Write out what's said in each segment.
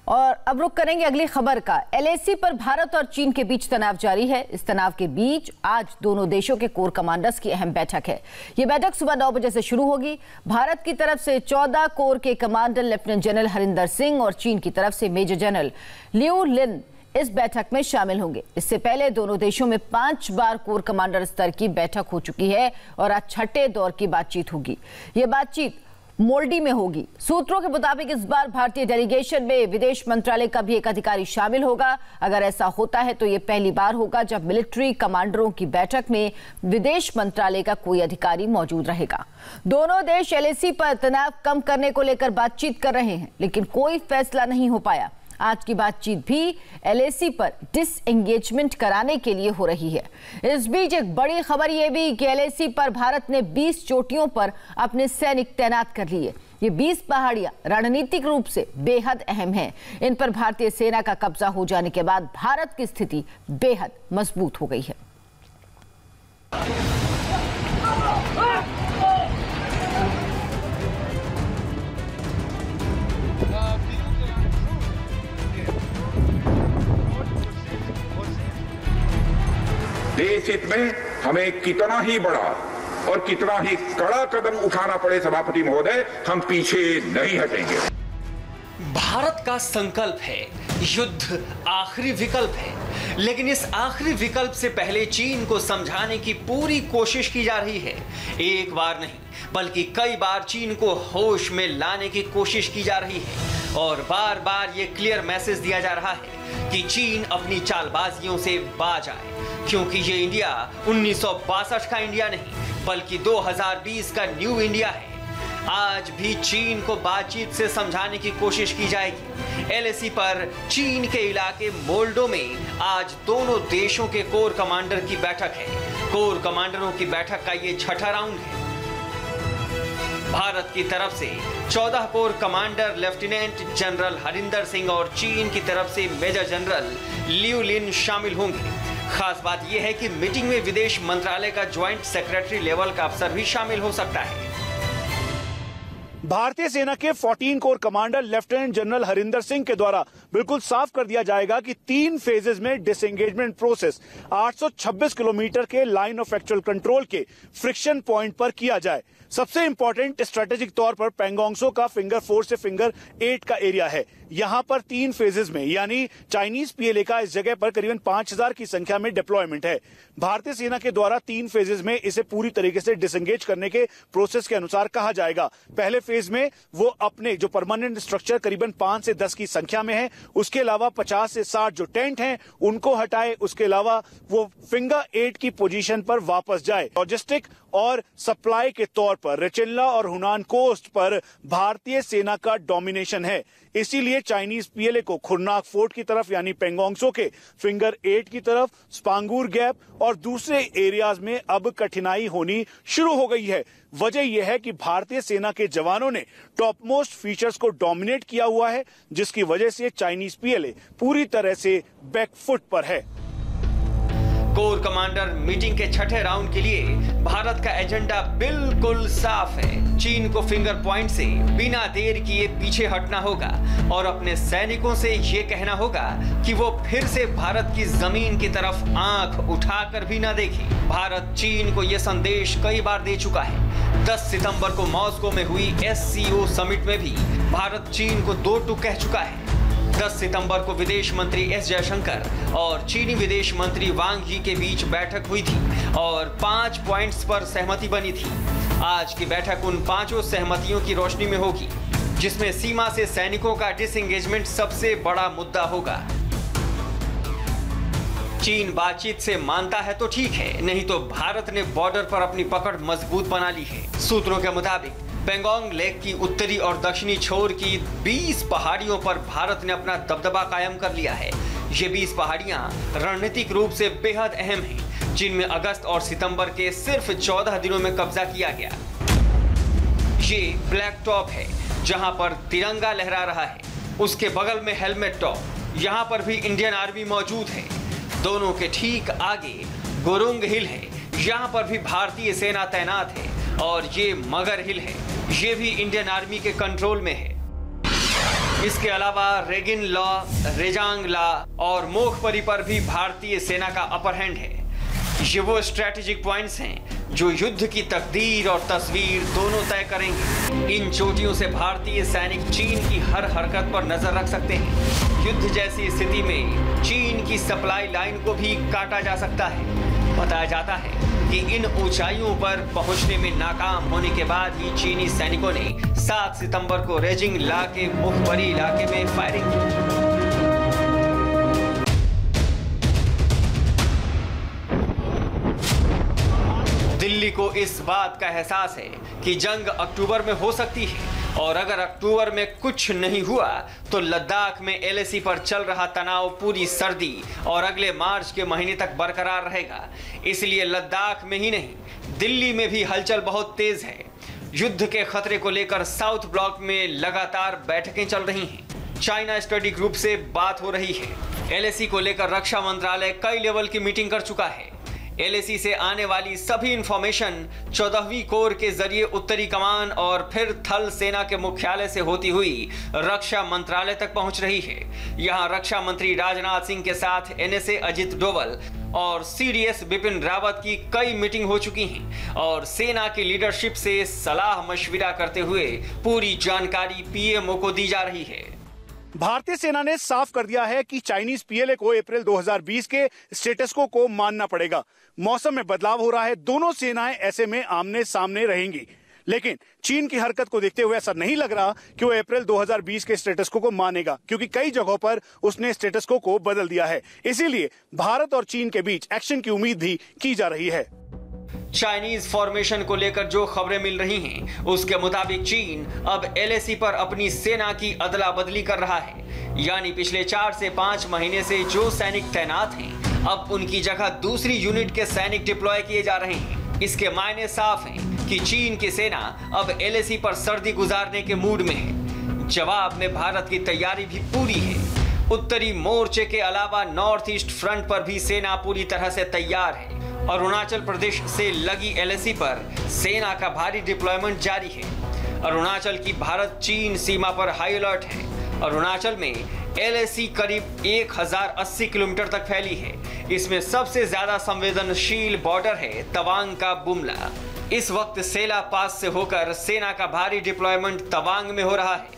और अब रुक करेंगे अगली खबर का। एलएसी पर भारत और चीन के बीच तनाव जारी है। इस तनाव के बीच आज दोनों देशों के कोर कमांडर्स की अहम बैठक है। ये बैठक सुबह 9 बजे से शुरू होगी। भारत की तरफ से 14 कोर के commander lieutenant general Harinder Singh और चीन की तरफ से मेजर जनरल लियू लिन इस बैठक में शामिल होंगे। इससे पहले दोनों देशों में 5 बार कोर कमांडर स्तर की बैठक हो चुकी है और आज छठे दौर की बातचीत होगी। ये बातचीत मोल्डी में होगी। सूत्रों के मुताबिक इस बार भारतीय डेलीगेशन में विदेश मंत्रालय का भी एक अधिकारी शामिल होगा। अगर ऐसा होता है तो यह पहली बार होगा जब मिलिट्री कमांडरों की बैठक में विदेश मंत्रालय का कोई अधिकारी मौजूद रहेगा। दोनों देश एलएसी पर तनाव कम करने को लेकर बातचीत कर रहे हैं, लेकिन कोई फैसला नहीं हो पाया। आज की बातचीत भी एलएसी पर डिसएंगेजमेंट कराने के लिए हो रही है। इस बीच एक बड़ी खबर यह भी कि एलएसी पर भारत ने 20 चोटियों पर अपने सैनिक तैनात कर लिए। ये 20 पहाड़ियां रणनीतिक रूप से बेहद अहम हैं। इन पर भारतीय सेना का कब्जा हो जाने के बाद भारत की स्थिति बेहद मजबूत हो गई है। देश हित में हमें कितना ही बड़ा और कितना ही कड़ा कदम उठाना पड़े सभापति महोदय, हम पीछे नहीं हटेंगे। भारत का संकल्प है, युद्ध आखिरी विकल्प है, लेकिन इस आखिरी विकल्प से पहले चीन को समझाने की पूरी कोशिश की जा रही है। एक बार नहीं बल्कि कई बार चीन को होश में लाने की कोशिश की जा रही है और बार बार ये क्लियर मैसेज दिया जा रहा है कि चीन अपनी चालबाजियों से बाज आए, क्योंकि ये इंडिया 1962 का इंडिया नहीं बल्कि 2020 का न्यू इंडिया है। आज भी चीन को बातचीत से समझाने की कोशिश की जाएगी। एलएसी पर चीन के इलाके मोल्डो में आज दोनों देशों के कोर कमांडर की बैठक है। कोर कमांडरों की बैठक का ये छठा राउंड है। भारत की तरफ से 14 core commander lieutenant general Harinder Singh और चीन की तरफ से मेजर जनरल लियू लिन शामिल होंगे। खास बात यह है कि मीटिंग में विदेश मंत्रालय का ज्वाइंट सेक्रेटरी लेवल का अफसर भी शामिल हो सकता है। भारतीय सेना के 14 core commander lieutenant general Harinder Singh के द्वारा बिल्कुल साफ कर दिया जाएगा कि 3 फेजेस में डिसएंगेजमेंट प्रोसेस 826 किलोमीटर के लाइन ऑफ एक्चुअल कंट्रोल के फ्रिक्शन पॉइंट पर किया जाए। सबसे इंपॉर्टेंट स्ट्रेटेजिक तौर पर पैंगोंग त्सो का फिंगर 4 से फिंगर 8 का एरिया है। यहाँ पर 3 फेजेस में यानी चाइनीज पीएलए का इस जगह पर करीबन 5000 की संख्या में डिप्लॉयमेंट है। भारतीय सेना के द्वारा 3 फेजेस में इसे पूरी तरीके से डिसएंगेज करने के प्रोसेस के अनुसार कहा जाएगा। पहले फेज में वो अपने जो परमानेंट स्ट्रक्चर करीबन 5 से 10 की संख्या में है, उसके अलावा 50 से 60 जो टेंट हैं उनको हटाए। उसके अलावा वो फिंगर 8 की पोजीशन पर वापस जाए। लॉजिस्टिक और सप्लाई के तौर पर रेचिनला और हुनान कोस्ट पर भारतीय सेना का डोमिनेशन है। इसीलिए चाइनीज पीएलए को खुरनाक फोर्ट की तरफ यानी पैंगोंग त्सो के फिंगर 8 की तरफ, स्पांगूर गैप और दूसरे एरियाज में अब कठिनाई होनी शुरू हो गई है। वजह यह है कि भारतीय सेना के जवानों ने टॉप मोस्ट फीचर्स को डोमिनेट किया हुआ है, जिसकी वजह से चाइनीज पीएलए पूरी तरह से बैकफुट पर है। कोर कमांडर मीटिंग के छठे राउंड के लिए भारत का एजेंडा बिल्कुल साफ है। चीन को फिंगर पॉइंट से बिना देर किए पीछे हटना होगा और अपने सैनिकों से ये कहना होगा कि वो फिर से भारत की जमीन की तरफ आंख उठाकर भी ना देखे। भारत चीन को ये संदेश कई बार दे चुका है। 10 सितंबर को मॉस्को में हुई SCO समिट में भी भारत चीन को 2 टूक कह चुका है। 10 सितंबर को विदेश मंत्री S जयशंकर और चीनी विदेश मंत्री वांग यी के बीच बैठक हुई थी और 5 पॉइंट्स पर सहमति बनी थी। आज की बैठक उन 5 सहमतियों की रोशनी में होगी, जिसमें सीमा से सैनिकों का डिसएंगेजमेंट सबसे बड़ा मुद्दा होगा। चीन बातचीत से मानता है तो ठीक है, नहीं तो भारत ने बॉर्डर पर अपनी पकड़ मजबूत बना ली है। सूत्रों के मुताबिक पेंगोंग लेक की उत्तरी और दक्षिणी छोर की 20 पहाड़ियों पर भारत ने अपना दबदबा कायम कर लिया है। ये 20 पहाड़ियां रणनीतिक रूप से बेहद अहम हैं, जिनमें अगस्त और सितंबर के सिर्फ 14 दिनों में कब्जा किया गया। ये ब्लैक टॉप है, जहां पर तिरंगा लहरा रहा है। उसके बगल में हेलमेट टॉप, यहाँ पर भी इंडियन आर्मी मौजूद है। दोनों के ठीक आगे गुरुंग हिल है, यहाँ पर भी भारतीय सेना तैनात है और ये मगर हिल है, ये भी इंडियन आर्मी के कंट्रोल में है। इसके अलावा रेगिन लॉ, रेजांग लॉ और मोखपरी पर भी भारतीय सेना का अपर हैंड है। ये वो स्ट्रेटेजिक पॉइंट्स हैं जो युद्ध की तकदीर और तस्वीर दोनों तय करेंगे। इन चोटियों से भारतीय सैनिक चीन की हर हरकत पर नजर रख सकते हैं। युद्ध जैसी स्थिति में चीन की सप्लाई लाइन को भी काटा जा सकता है। बताया जाता है कि इन ऊंचाइयों पर पहुंचने में नाकाम होने के बाद ही चीनी सैनिकों ने 7 सितंबर को रेजिंग ला के मुखबरी इलाके में फायरिंग की। दिल्ली को इस बात का एहसास है कि जंग अक्टूबर में हो सकती है और अगर अक्टूबर में कुछ नहीं हुआ तो लद्दाख में एलएसी पर चल रहा तनाव पूरी सर्दी और अगले मार्च के महीने तक बरकरार रहेगा। इसलिए लद्दाख में ही नहीं, दिल्ली में भी हलचल बहुत तेज है। युद्ध के खतरे को लेकर साउथ ब्लॉक में लगातार बैठकें चल रही हैं। चाइना स्टडी ग्रुप से बात हो रही है। एलएसी को लेकर रक्षा मंत्रालय कई लेवल की मीटिंग कर चुका है। एलएसी से आने वाली सभी इंफॉर्मेशन 14वीं कोर के जरिए उत्तरी कमान और फिर थल सेना के मुख्यालय से होती हुई रक्षा मंत्रालय तक पहुंच रही है। यहां रक्षा मंत्री राजनाथ सिंह के साथ एनएसए अजित डोवल और सीडीएस बिपिन रावत की कई मीटिंग हो चुकी हैं और सेना की लीडरशिप से सलाह मशविरा करते हुए पूरी जानकारी पीएमओ को दी जा रही है। भारतीय सेना ने साफ कर दिया है कि चाइनीज पीएलए को अप्रैल 2020 के स्टेटस को मानना पड़ेगा। मौसम में बदलाव हो रहा है, दोनों सेनाएं ऐसे में आमने सामने रहेंगी। लेकिन चीन की हरकत को देखते हुए ऐसा नहीं लग रहा कि वो अप्रैल 2020 के स्टेटस को मानेगा, क्योंकि कई जगहों पर उसने स्टेटस को बदल दिया है। इसीलिए भारत और चीन के बीच एक्शन की उम्मीद भी की जा रही है। चाइनीज फॉर्मेशन को लेकर जो खबरें मिल रही हैं, उसके मुताबिक चीन अब एलएसी पर अपनी सेना की अदला बदली कर रहा है। यानी पिछले 4 से 5 महीने से जो सैनिक तैनात हैं, अब उनकी जगह दूसरी यूनिट के सैनिक डिप्लॉय किए जा रहे हैं। इसके मायने साफ हैं कि चीन की सेना अब एलएसी पर सर्दी गुजारने के मूड में है। जवाब में भारत की तैयारी भी पूरी है। उत्तरी मोर्चे के अलावा नॉर्थ ईस्ट फ्रंट पर भी सेना पूरी तरह से तैयार है। अरुणाचल प्रदेश से लगी एलएसी पर सेना का भारी डिप्लॉयमेंट जारी है। अरुणाचल की भारत चीन सीमा पर हाई अलर्ट है। अरुणाचल में एलएसी करीब 1080 किलोमीटर तक फैली है। इसमें सबसे ज्यादा संवेदनशील बॉर्डर है तवांग का बुमला। इस वक्त सेला पास से होकर सेना का भारी डिप्लॉयमेंट तवांग में हो रहा है।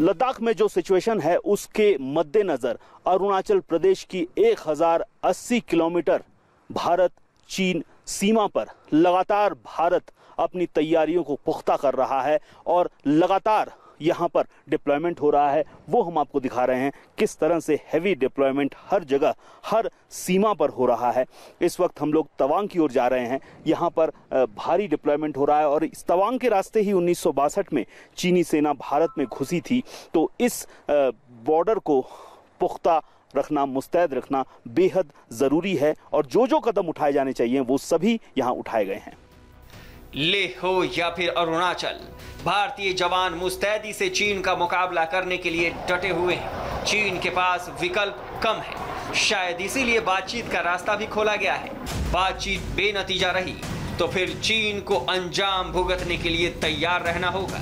लद्दाख में जो सिचुएशन है उसके मद्देनजर अरुणाचल प्रदेश की 1080 किलोमीटर भारत चीन सीमा पर लगातार भारत अपनी तैयारियों को पुख्ता कर रहा है और लगातार यहाँ पर डिप्लॉयमेंट हो रहा है। वो हम आपको दिखा रहे हैं किस तरह से हैवी डिप्लॉयमेंट हर जगह हर सीमा पर हो रहा है। इस वक्त हम लोग तवांग की ओर जा रहे हैं। यहाँ पर भारी डिप्लॉयमेंट हो रहा है और इस तवांग के रास्ते ही 1962 में चीनी सेना भारत में घुसी थी। तो इस बॉर्डर को पुख्ता रखना, मुस्तैद रखना बेहद जरूरी है और जो जो कदम उठाए जाने चाहिए वो सभी यहाँ उठाए गए हैं। लेह हो या फिर अरुणाचल, भारतीय जवान मुस्तैदी से चीन का मुकाबला करने के लिए डटे हुए हैं। चीन के पास विकल्प कम है, शायद इसीलिए बातचीत का रास्ता भी खोला गया है। बातचीत बेनतीजा रही तो फिर चीन को अंजाम भुगतने के लिए तैयार रहना होगा।